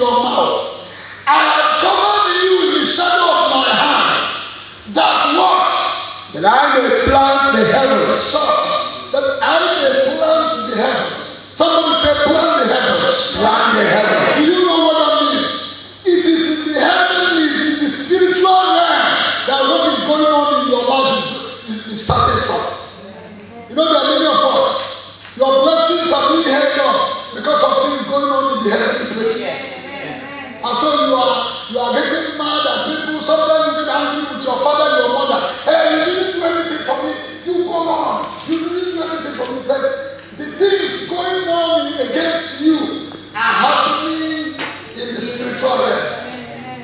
your mouth. I have covered you in the shadow of my hand. That what? That I may plant the heavens. That I may plant the heavens. Somebody say plant the heavens. Plant the heavens. Do you know what that means? It is in the heavenly, in the spiritual realm that what is going on in your life is started from. You know, there are many of us. Your blessings are being held up because of things going on in the heavenly places. And so you are getting mad at people. Sometimes you get angry with your father and your mother. Hey, you didn't do anything for me. You go on. You didn't do anything for me. But the things going on against you are happening in the spiritual realm.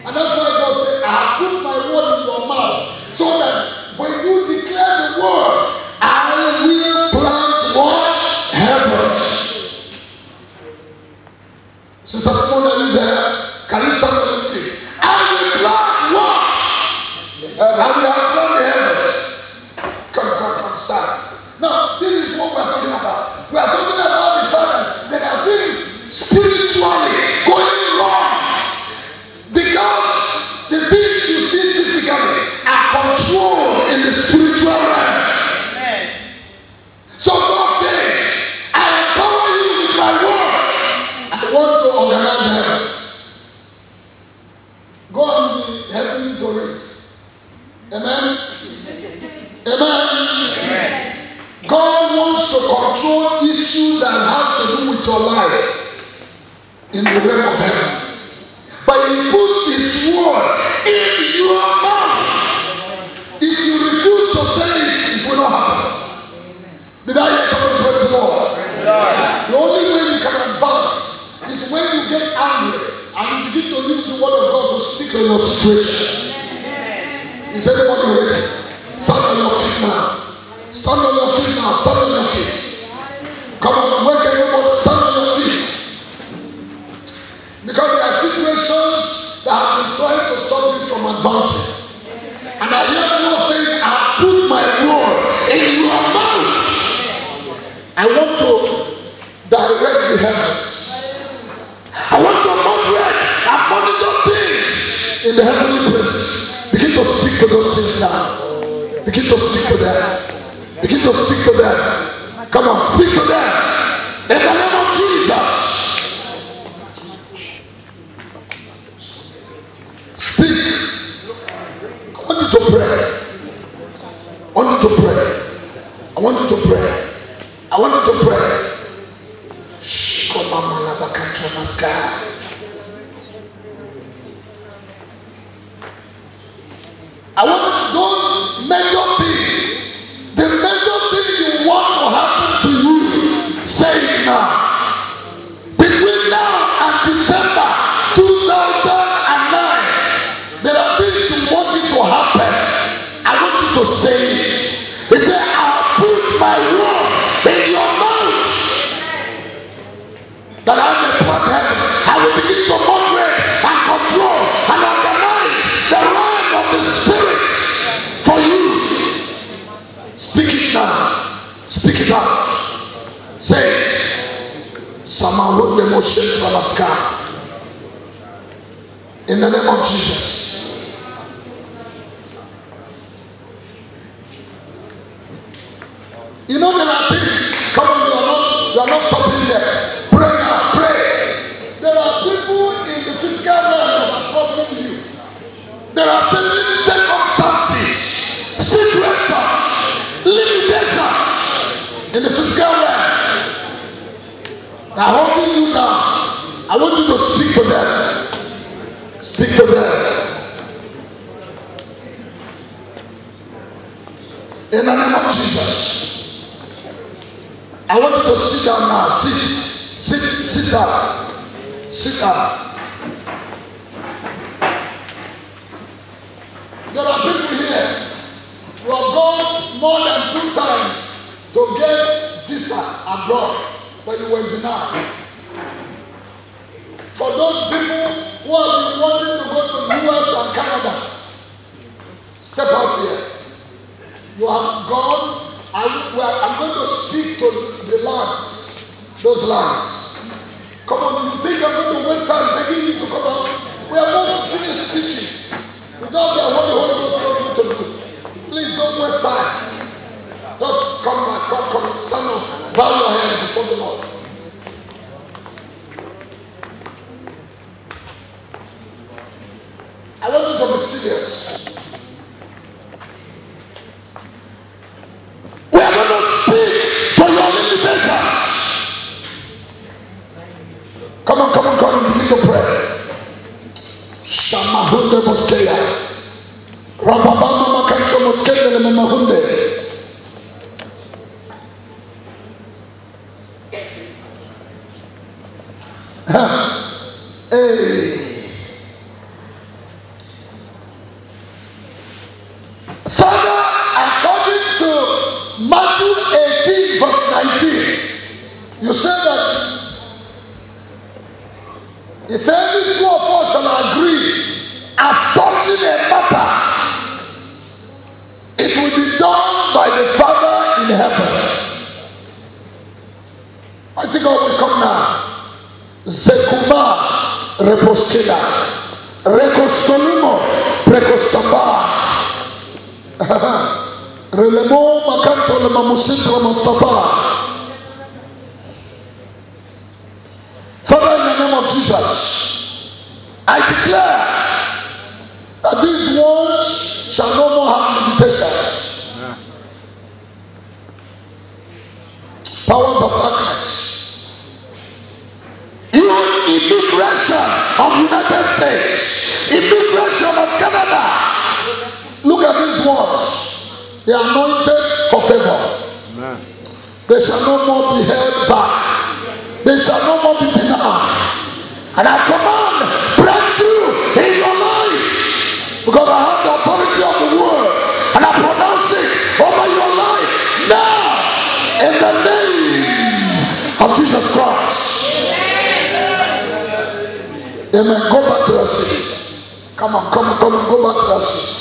And that's why God said, I have put my word in your mouth. So that when you declare the word, I will plant what? Heavens. Sister Simone, are you there? Can you stand up and say, I will plant what? I will plant the heavens. Come, stand. Now, this is what we are talking about. We are talking about the fact that there are things spiritually going wrong. Because the things you see physically are controlled in the spiritual realm. So God says, I empower you with my word. I want to organize heaven. Go and be helping me to read. Amen? Amen? God wants to control issues that has to do with your life in the realm of heaven. But he puts his word in your mouth. If you refuse to say it, it will not happen. Did I hear somebody praise the Lord? The only way you can advance is when you get angry and you begin to use the word of God to speak on your situation. Is everybody ready? Stand on your feet now. Stand on your feet now. Stand on your feet. Come on, wake everybody. Stand on your feet. Because there are situations that have been trying to stop you from advancing. And I hear the Lord saying, I have put my word in your mouth. I want to direct the heavens. I want to moderate and monitor things in the heavenly places. Begin to speak to those things now. Begin to speak to them. Begin to speak to them. Come on, speak to them. In the name of Jesus. Speak. I want you to pray. I want you to pray. I want you to pray. I want you to pray. I want those major things, the major thing you want to happen to you, say it now. Between now and December 2009, there are things you want it to happen. I want you to say it. He said, I'll put my word in your mouth that I may plant heaven. I will begin to moderate and control and organize the realm of the spirit for you. Speak it now. Speak it out. Say it. Samaru emotion from the sky. In the name of Jesus. You know there are things. Come on, you are not stopping there. Pray now, pray. There are people in the physical realm that are troubling you. There are certain circumstances, situations, limitations in the physical realm that are holding you down. I want you to speak to them. Speak to them. In the name of Jesus. I want you to sit down now. Sit down. Sit down. There are people here who have gone more than 2 times to get visa abroad, but you were denied. For those people who have been wanting to go to the US and Canada, step out here. You have gone. I'm going to speak to the lands, those lands. Come on, you think I'm going to waste time taking you to Bow your head before the Lord. I want you to be serious. We are going to speak to your limitations. Come on, begin to pray. Shamahunde Moskeya. Rababama Makanto Moskeya le Mamahunde. Hey. Father, according to Matthew 18 verse 19, you said that if any two of us shall agree as touching a matter, it will be done by the Father in heaven. I think I will come now. Zekuma reposkela, rekoskolimo prekostamba, relemo makanto le mamusintra mastata. Father, in the name of Jesus, I declare that these words shall no more have limitations. Powers of darkness. Even immigration of United States, immigration of Canada. Look at these words. They are anointed for favor. They shall no more be held back. They shall no more be denied. And I command breakthrough in your life. Because I have the authority of the word. And I pronounce it over your life now. In the name of Jesus Christ. Amen. Go back to your seat. Come on. Go back to your seat.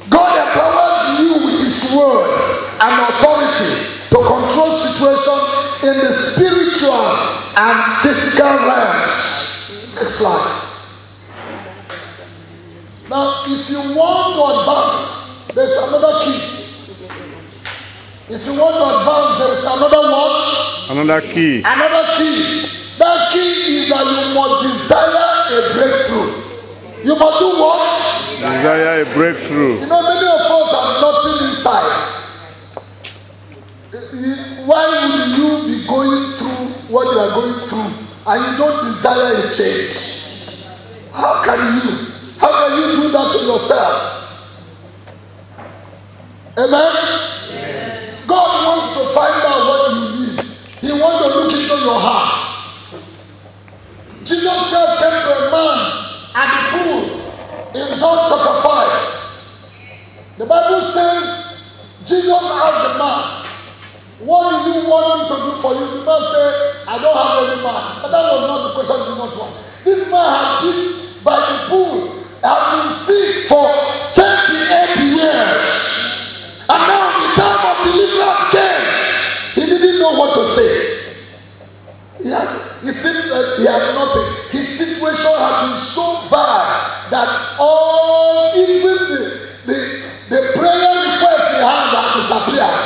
God empowers you with His word and authority to control situations in the spiritual and physical realms. Next slide. Now, if you want to advance, there's another key. If you want to advance, there is another what? Another key. Another key. That key is that you must desire a breakthrough. You must do what? Desire a breakthrough. You know, many of us have nothing inside. Why would you be going through what you are going through and you don't desire a change? How can you do that to yourself? Amen? God wants to find out what you need. He wants to look into your heart. Jesus Christ came to a man at the pool in John chapter 5. The Bible says, Jesus asked the man, what do you want me to do for you? The man said, I don't have any man. But that was not the question Jesus wanted. This man had been by the pool, had been sick for 38 years. And now the time of deliverance came. He didn't know what to say. He seemed like he had nothing. His situation had been so bad that even the prayer request he had disappeared.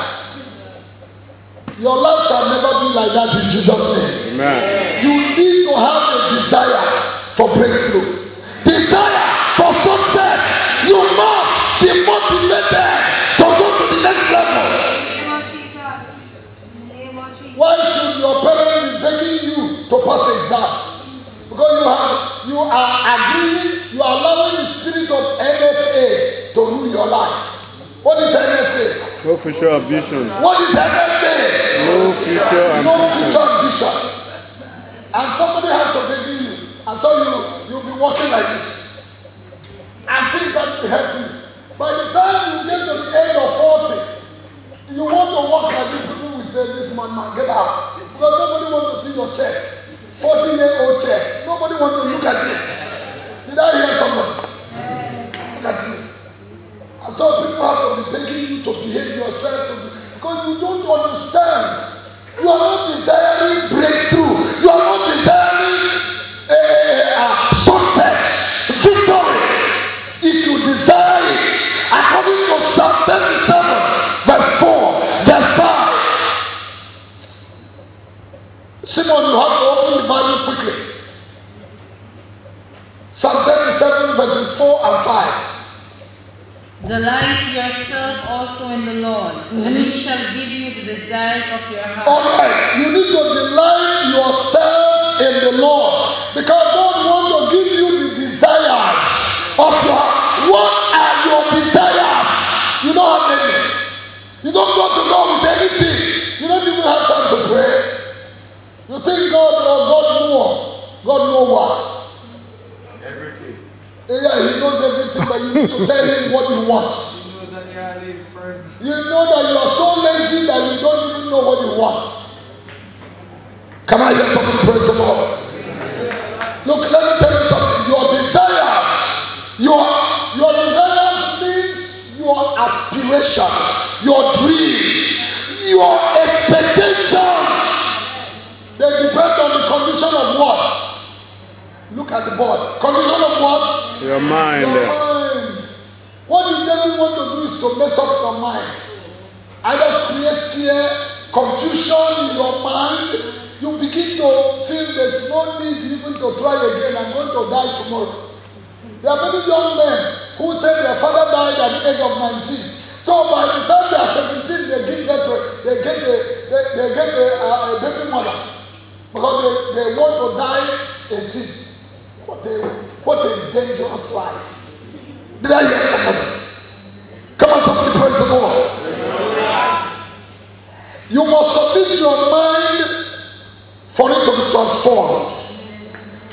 Your life shall never be like that in Jesus' name. Amen. You need to have a desire for breakthrough. Desire for success. You must be motivated to go to the next level. Why should your parents be begging you to pass exam? Because you are agreeing, you are allowing the spirit of NSA to rule your life. What is NSA? No future ambition. What is NSA? No future ambition. No future ambition. And somebody has to beg you. And so you'll be walking like this. And think that will help you. By the time you get to the age of 40, you want to walk like this. People will say, this man, get out. Because nobody wants to see your chest. 40-year-old chest. Nobody wants to look at you. Did I hear somebody? Look at you. And so people have to be begging you to behave yourself. Because you don't understand. You are not desiring breakthrough. You are not desiring success, victory. Psalm 37, verse 4, verse 5. Simon, you have to open the Bible quickly. Psalm 37, verses 4 and 5. Delight yourself also in the Lord, and He shall give you the desires of your heart. Alright, you need to delight yourself in the Lord, because God wants to give you the desires of your heart. What are your desires? You don't have any. You don't go to God with anything. You don't even have time to pray. You think God know what? Everything. Yeah, He knows everything, but you need to tell Him what you want. You know that you are so lazy that you don't even know what you want. Can I hear something? Praise the Lord. Look, let me tell you something. Your desires means your aspirations, your dreams, your expectations. They depend on the condition of what? Look at the board. Condition of what? Your mind. Your mind. What the devil want to do is to mess up your mind. Either create fear, confusion in your mind. You begin to feel there's no need even to try again. I'm going to die tomorrow. There are many young men who say their father died at the age of 19. So by the time they are 17, they get a baby mother. Because they want to die 18. What a dangerous life. Did I hear somebody? Come on, somebody praise the Lord. You must submit your mind for it to be transformed.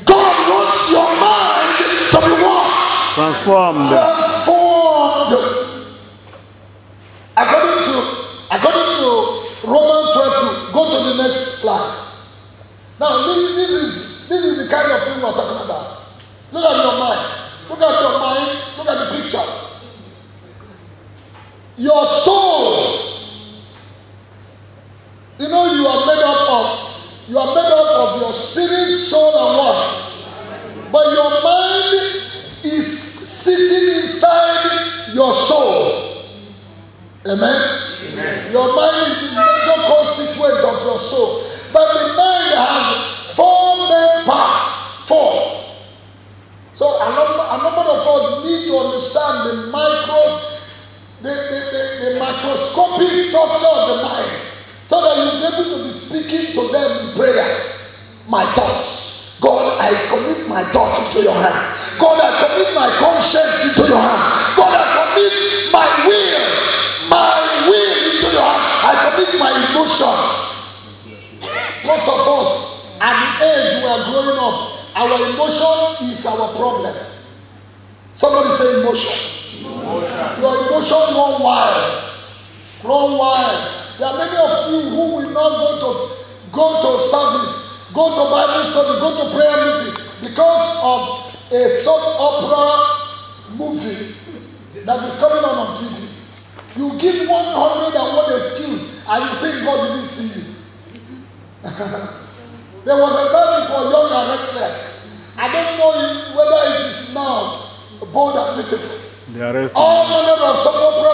God wants your mind to be what? Transformed. Transformed. According to Romans 12, go to the next slide. Now, this is the kind of thing we're talking about. Look at your mind. Look at your mind. Look at the picture. Your soul. You know you are made up of your spirit, soul, and what? But your mind is sitting inside your soul. Amen? Amen. Your mind is the major constituent of your soul. But the mind has 4 main parts. 4. So a number of us need to understand the microscopic structure of the mind, so that you'll be able to be speaking to them in prayer. My thoughts. God, I commit my thoughts into your hand. God, I commit my conscience into your hand. God, I commit my will into your hand. I commit my emotions. Most of us, at the age we are growing up, our emotion is our problem. Somebody say emotion. Your emotion run wild. There are many of you who will not go to service, go to Bible study, go to prayer meeting because of a soap opera movie that is coming on TV. You give 101 excuse and you think God didn't see you. There was a time for young and restless. I don't know whether it is now bold and beautiful. All manner of soap opera,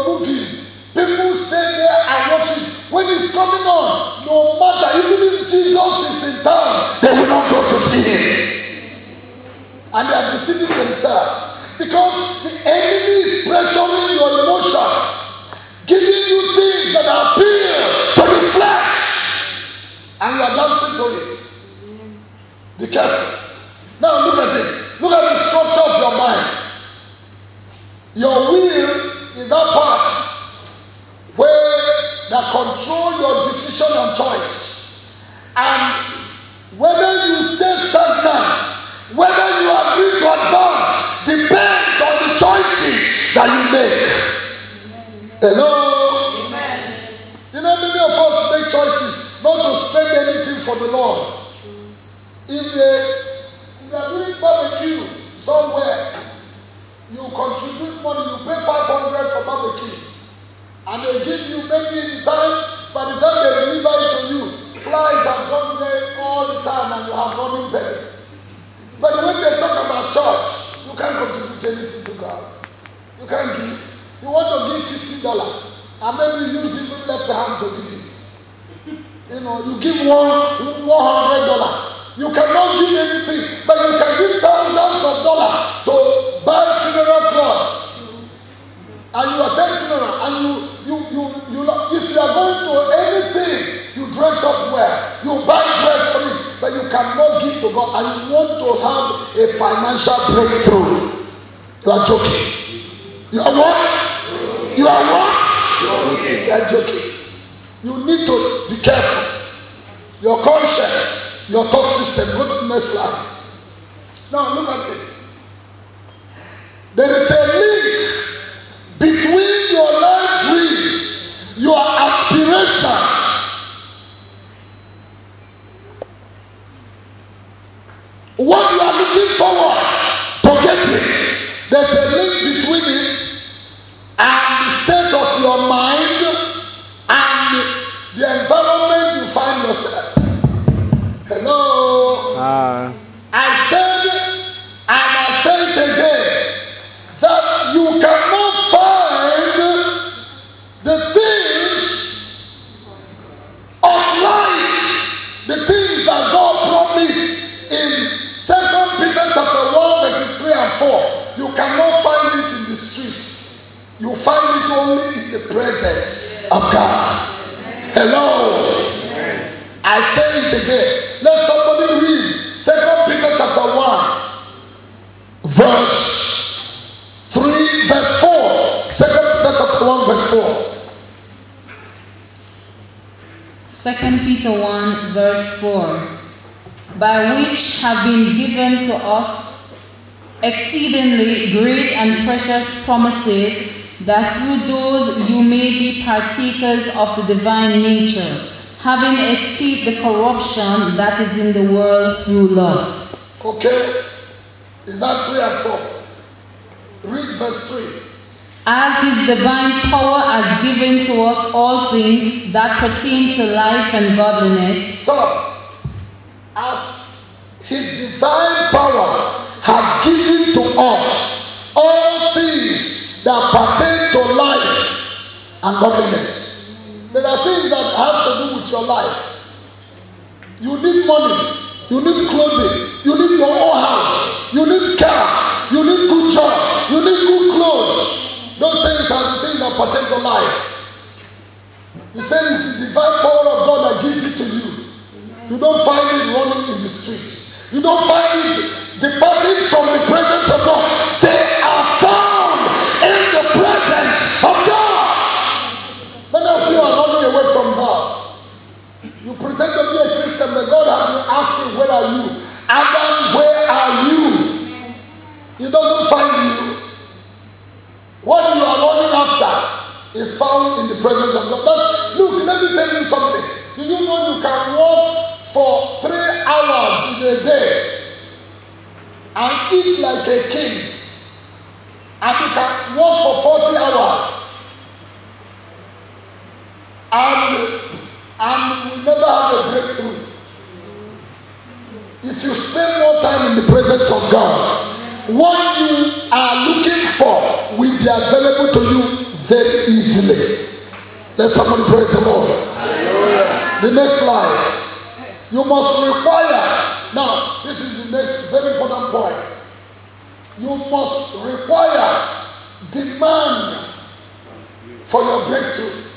movies. People stay there and watch it. When it's coming on, no matter, even if Jesus is in town, they will not go to see him. And they are deceiving themselves. Because the enemy is pressuring your emotion, giving you things that appeal to the flesh, and you are dancing to it. Be careful. Now look at it. Look at the structure of your mind. Your will is that part where that control your decision and choice. And whether you stay stagnant, whether you agree to advance, depends on the choices that you make. Hello? Amen. Many of us make choices not to spend anything for the Lord. If they are doing barbecue somewhere, you contribute money, you pay 500 for barbecue. And they give you maybe in time, by the time they deliver it to you, flies have gone there all the time and you have running belly. But when they talk about church, you can't contribute anything to God. You can't give. You want to give $50, and maybe use even left hand to give it. You know, you give $100. You cannot give anything, but you can give thousands of dollars to buy funeral cloth. And you attend funeral, and if you are going to anything, you dress up well, you buy dress for it, but you cannot give to God, and you want to have a financial breakthrough. You are joking. You are what? You are what? Joking. You are joking. You need to be careful. Your conscience, your thought system, go to the next slide. Now look at it. There is a link between your life dreams, your aspiration, what you are looking forward to getting. There's a link between it and the state of your mind and the environment you find yourself. Hello? I said, and I say it again, that you cannot find the things of life, the things that God promised in 2 Peter chapter 1 verses 3 and 4. You cannot find it in the streets. You find it only in the presence of God. Hello? I say it again. Let somebody read 2 Peter chapter 1 verse 3 verse 4. 2 Peter chapter 1 verse 4. 2 Peter 1 verse 4. By which have been given to us exceedingly great and precious promises, that through those you may be partakers of the divine nature, having escaped the corruption that is in the world through lust. Okay? Is that 3 and 4? Read verse 3. As his divine power has given to us all things that pertain to life and godliness. Stop. As his divine power has given to us all things that pertain to life and godliness. There are things that have to do with your life. You need money, you need clothing, you need your own house, you need car, you need good job, you need good clothes. Those things are the things that pertain to life. He says it's the divine power of God that gives it to you. You don't find it running in the streets. You don't find it departing from the presence of God. They are found in the presence of God. Many of you are running away from God. You pretend to be a Christian, but God has been asking, where are you? Adam, where are you? He doesn't find you. What you are running after is found in the presence of God. But look, let me tell you something. Do you know you can walk for 3 hours in a day and eat like a king, and you can walk for 40 hours and you never have a breakthrough? If you spend more time in the presence of God, what you are looking for will be available to you very easily. Let somebody praise the Lord. Hallelujah. The next slide. You must require. Now, this is the next very important point. You must require, demand for your breakthrough.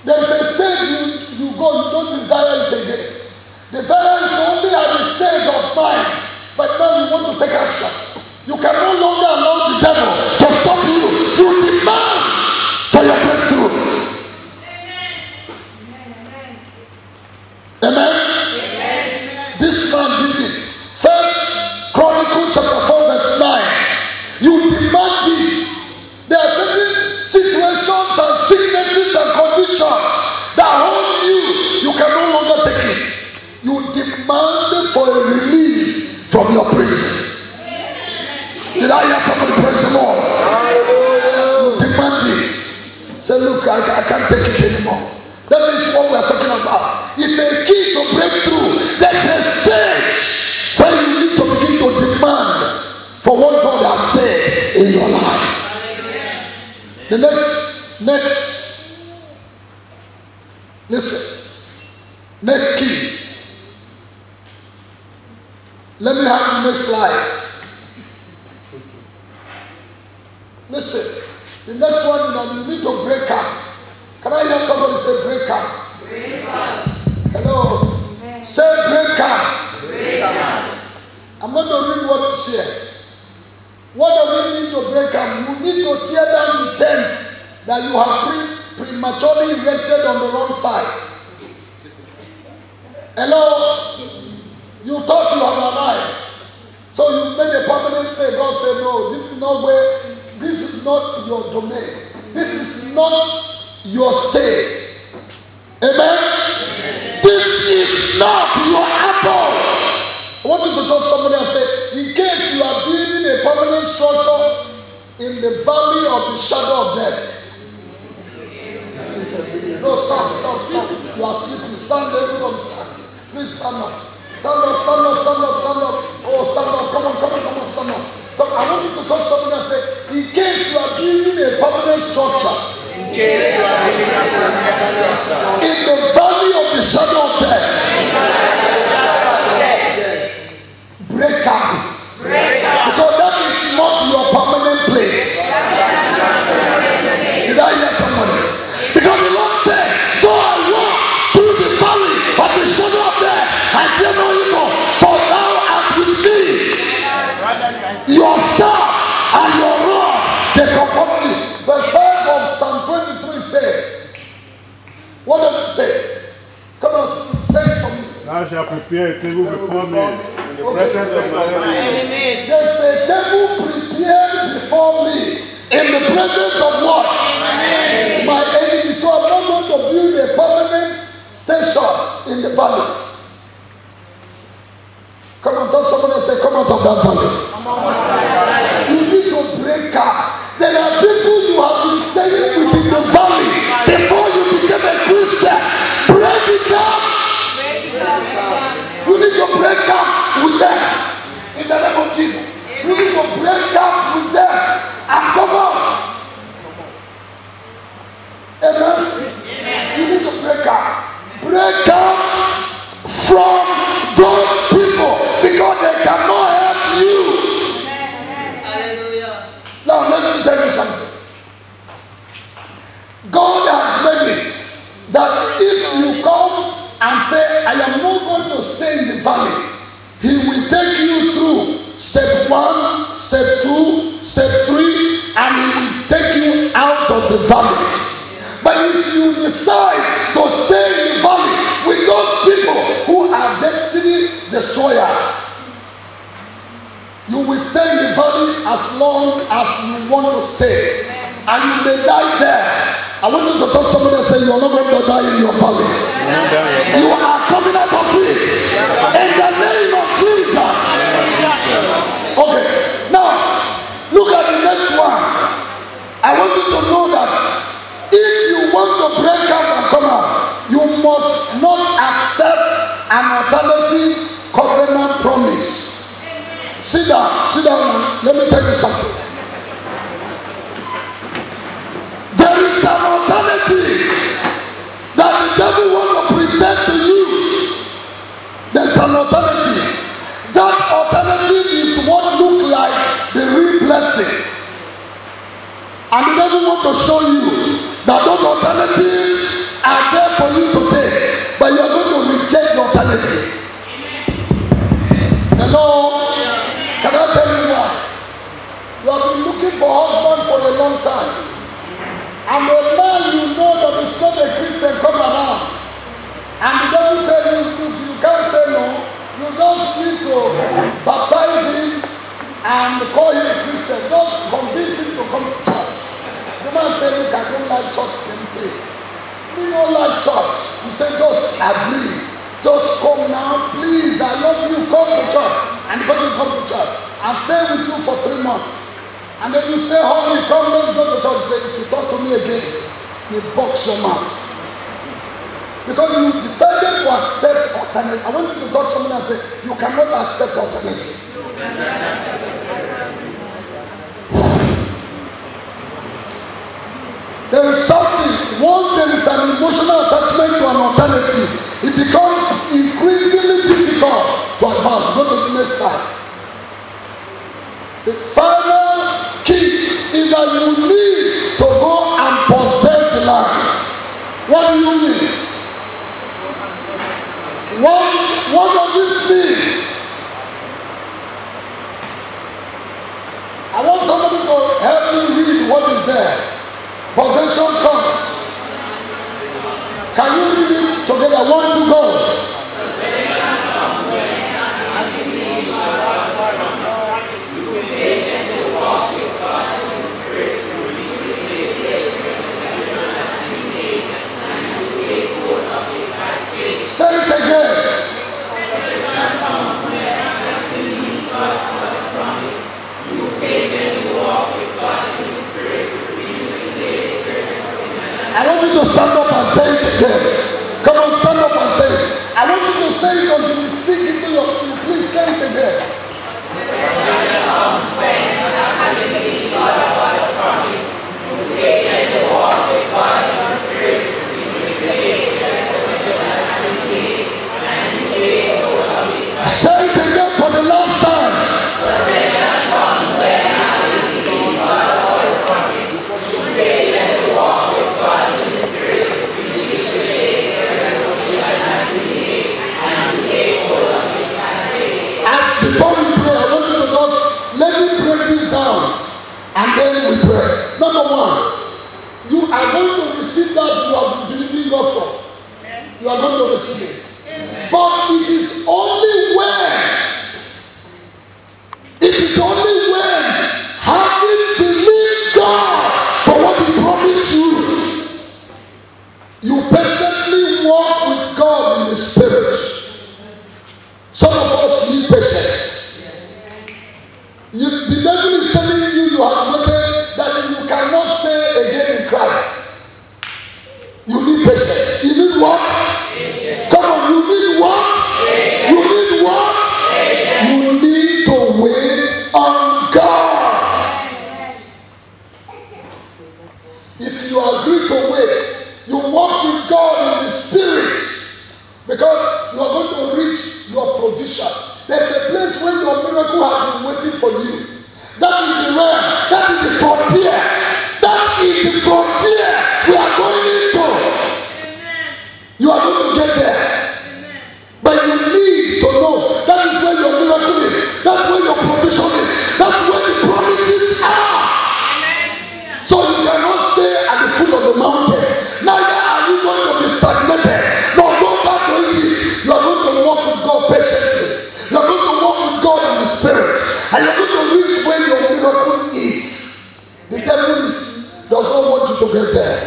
There's a stage you go, you don't desire it again. Desire is only at the stage of mind, but now you want to take action. You can no longer allow the devil to stop you. You demand for your breakthrough. Amen? This man did it. First Chronicles chapter 4 verse 9. You demand it. There are certain situations and sicknesses and conditions that hold you. You can no longer take it. You demand for a release from your prison. Did I hear somebody praise the Lord? You demand this. Say, look, I can't take it anymore. That is what we are talking about. It's a key to breakthrough. There's a stage where you need to begin to demand for what God has said in your life. The next, listen, next key. Let me have the next slide. Listen, the next one, you need to break up. Can I hear somebody say break up? Break up. Hello. Amen. Say break up. Break up. I'm not going to read what is here. What does it mean to break up? You need to tear down the tents that you have prematurely erected on the wrong side. Hello? You thought you had arrived. So you made a permanent stay. God said, no, this is not where, this is not your domain. This is not your stay. Amen? This is not your apple. I want you to talk to somebody and say, in case you are building a permanent structure in the valley of the shadow of death. No, stop. You are sleeping. Stand there, everybody stand. Please stand up. Stand up. Oh, stand up. Come on, stand up. So I want you to talk to somebody and say, in case you are building a permanent structure. In the valley of the shadow of death. Break up. Because that is not your permanent place. Did I hear somebody? Because the Lord said, though I walk through the valley of the shadow of death, I fear no evil, for thou art with me. Your staff and your rod, they comfort me. Verse 5 of Psalm 23 says, what does it say? Come on, say it for me. Thou shalt prepare a table before me in the presence of my enemies. There's a table prepared before me in the presence of what? My enemy. So I'm not going to build a permanent station in the valley. Come on, tell someone and say, come out of that valley. You need to break up. There are people you have been staying with in the valley before you became a Christian. Break it up. You need to break up with them in the name of Jesus. You need to break up with them and come out. Amen. You need to break up. Break up from those people because they cannot help you. Hallelujah. Now let me tell you something. God has made it that if you come and say, I am not going to stay in the valley, He will take you through step 1, step 2, step 3, and He will take you out of the valley. But if you decide to stay in the valley with those people who are destiny destroyers, you will stay in the valley as long as you want to stay. And you may die there. I want you to tell somebody and say, you are not going to die in your valley. You are coming out of it. In the name of Jesus. Okay. Now, look at the next one. I want you to know that if you want to break up and come out, you must not accept an alternative covenant promise. Sit down. Let me tell you something. There is an alternative that the devil wants to present to you. There's an alternative. That alternative is what looks like the real blessing. And the devil wants to show you that those alternatives are there for you today, but you are going to reject the alternative. Hello? Can I tell you why? You have been looking for a husband for a long time. And the man you know that is not a Christian come around. And the devil tell you, you can't say no. You just need to baptize him and call him a Christian. Just convince him to come to church. The man said, look, I don't like church. Let me pray. You don't like church. You say, just agree. Just come now, please. I love you. Come to church. And the person come to church. I'll stay with you for 3 months. And then you say, honey, come, let's go to church. Say, if you talk to me again, you box your mouth. Because you decided to accept alternative. I want you to talk to someone and say, you cannot accept alternative. There is something. Once there is an emotional attachment to an alternative, it becomes increasingly difficult to advance. Go to the next slide. The final key is that you need to go and possess the land. What do you need? What does this mean? I want somebody to help me read what is there. Possession comes. Can you read it together? 1, 2, go. Say it again. I want you to stand up and say it again. Come on, stand up and say it. I want you to say it until you sink into your spirit. Please say it again. Say it again for the last time. Before we pray, I want you to just let me break this down and then we pray. Number 1, you are going to receive that you have been believing God for. You are going to receive it. But it is only when having believed God for what He promised you, you patiently walk with God in the Spirit. Some of us need patience. The devil is telling you you have waited, that you cannot stay again in Christ. You need patience. You need what? Come on, you need what? You need what? You need to wait on God. If you agree to wait, you walk with God in the Spirit, because you are going to reach your provision. There's a place where your miracle has been waiting for you. That is the realm. That is the frontier. That is the frontier we are going into. You are going to get there. But you need to know that is where your miracle is. That's where your provision is. That's where the promises are. So you cannot stay at the foot of the mountain. Neither are you going to be stagnated. No, go back to Egypt. You are going to walk with God patiently. You are going to walk with God in the Spirit. And you are going to reach where your miracle is. The devil does not want you to get there.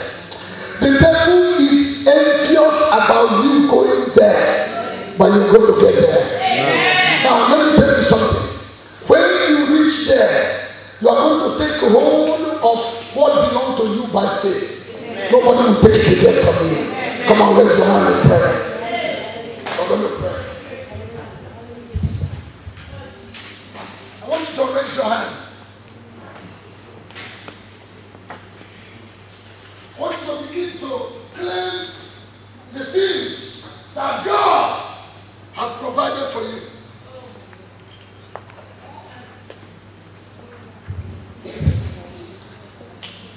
The devil is envious about you going there. But you're going to get there. Now let me tell you something. When you reach there, you are going to take hold of what belongs to you by faith. Nobody will take it again from you. Come on, raise your hand and pray. I'm going to pray. I want you to raise your hand. I want you to begin to claim the things that God has provided for you.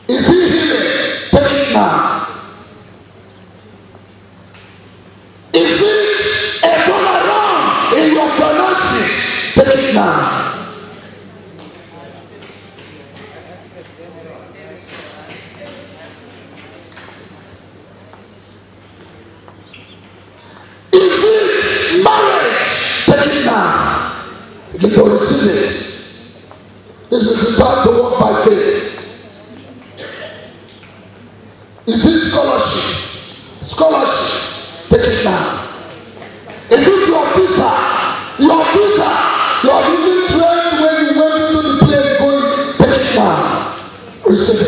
Is He healing? Take it now. Is it a turnaround in your finances? Take it now. Is it marriage? Take it now. Begin to receive it. This is the time to walk by faith. Is it scholarship? Scholarship. Take it now. Is it your visa? Your visa. You are even trained when you went into the plane going. Take it now. Receive it.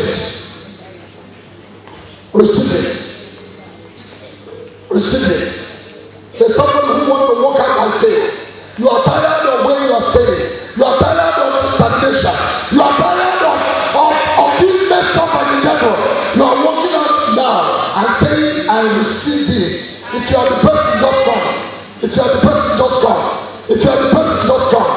Receive it. Receive it. There's someone who wants to walk out by faith. You are tired of where you are staying. You are tired of stagnation. You are tired of being messed up by the devil. You are walking saying, I receive this. If you are the person, just come. If you are the person, just come. If you are the person, just come.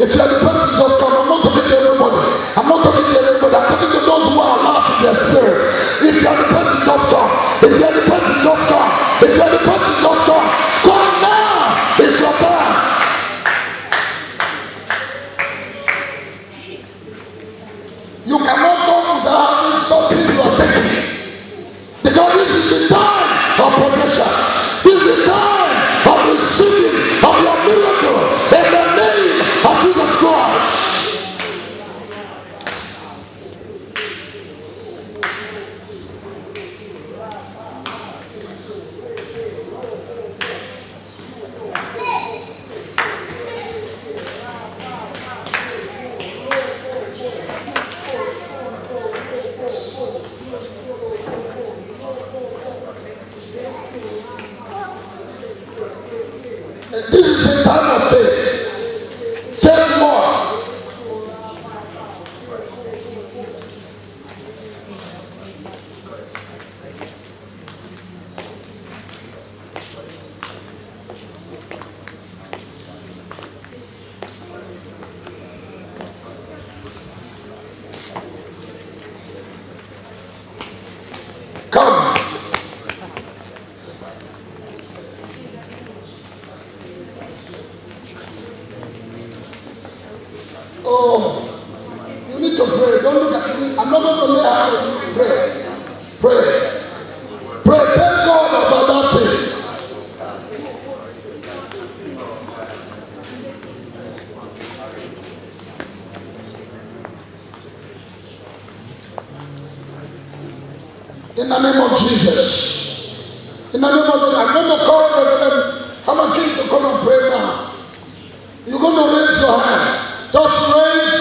If you are the person, just come. I'm not talking to everybody. I'm not talking to everybody. I'm talking to those who are allowed in their spirit. If you are the person, just come. If you are the person, just come. If you are the person, just come. Come now. It's your time. You cannot come without having something you are taking. Because this is the time of possession. This is the time of receiving of your miracle in the name of Jesus Christ. This is a time of faith. Faith more. Come. Oh, you need to pray. Don't look at me. I'm not going to lay hands on you. Pray. Pray. Pray. Thank God about that thing. In the name of Jesus. In the name of Jesus. I'm going to call the Hamakim to come and pray now. You're going to raise your hand. Just raise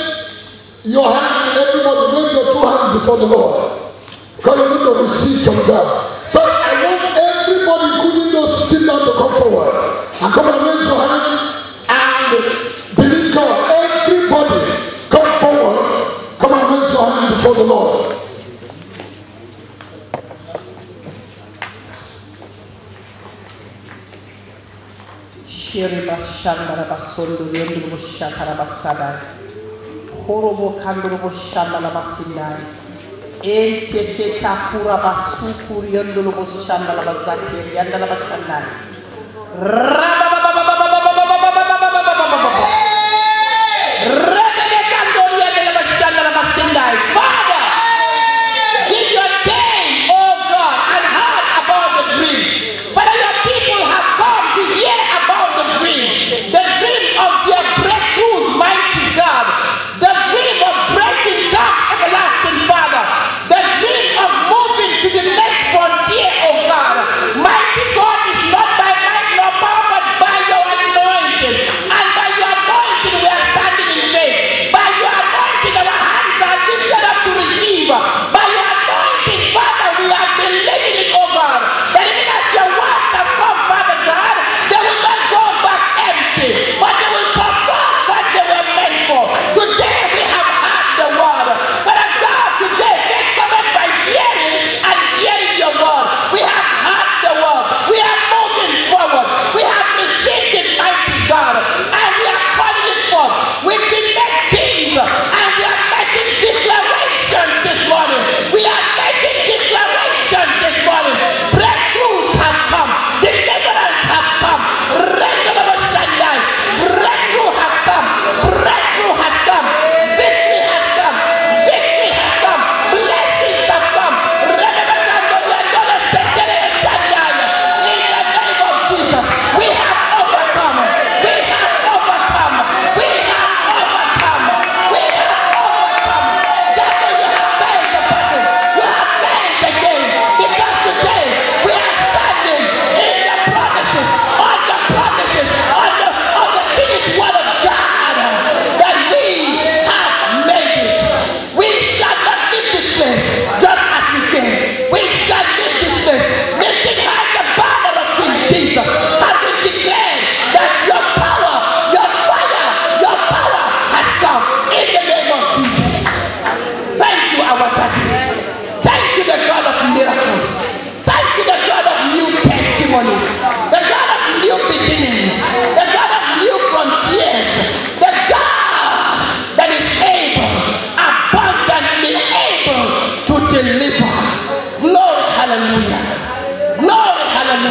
your hand, everybody. Raise your two hands before the Lord. Because you need to receive from God. But I want everybody, including those sitting down, to come forward. And come and raise your hand and believe God. Everybody, come forward. Come and raise your hand before the Lord. Shiriba Shandara Basondo Yendu Shatara Basada Horobo Kandorobo Shandala Basinai Ente Takura Basuku Yendu Shandala Bazaki Yandala Bashandai Father, give your day, oh God, and heard about the dream. Father, your people have come to hear about the dream of their breakthroughs, mighty God, the dream of breaking down, everlasting Father, the dream of moving to the next frontier, oh God. Mighty God is not by might nor power, but by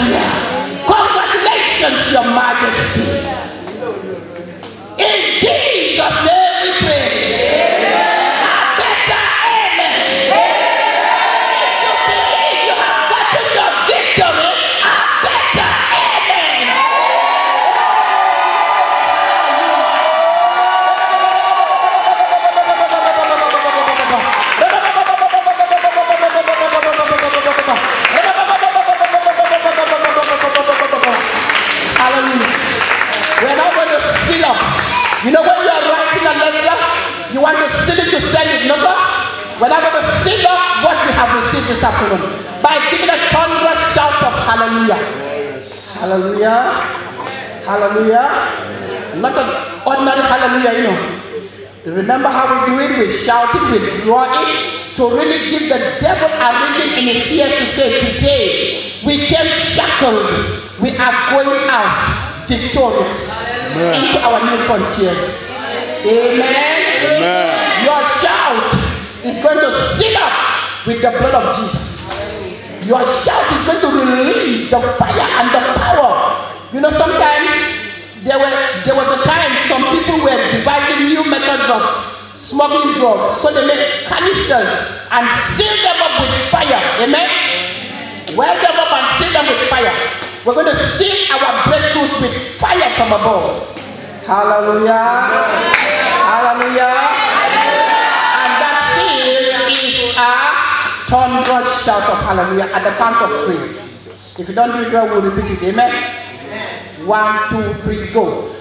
Hallelujah. Congratulations, Your Majesty. In Jesus' name we pray. A better amen. If you believe you have gotten your victory, a better amen. Hallelujah. We're not going to seal up. You know when you are writing a letter, you want to seal it to send it, no sir? We're not going to seal up what we have received this afternoon by giving a thunderous shout of hallelujah. Hallelujah. Hallelujah. Not an ordinary hallelujah, you know. Remember how we do it? We shout it, we draw it to really give the devil a reason in his ears to say, today we came shackled. We are going out victorious into our new frontiers. Amen. Amen. Your shout is going to seal up with the blood of Jesus. Your shout is going to release the fire and the power. You know, sometimes there was a time some people were devising new methods of smuggling drugs. So they make canisters and seal them up with fire. Amen. Well them up and seal them with fire. We're going to seal our breakthroughs with fire from above. Hallelujah. Hallelujah. And that seal is a thunderous shout of hallelujah at the count of 3. If you don't do it well, we'll repeat it. Amen. 1, 2, 3, go.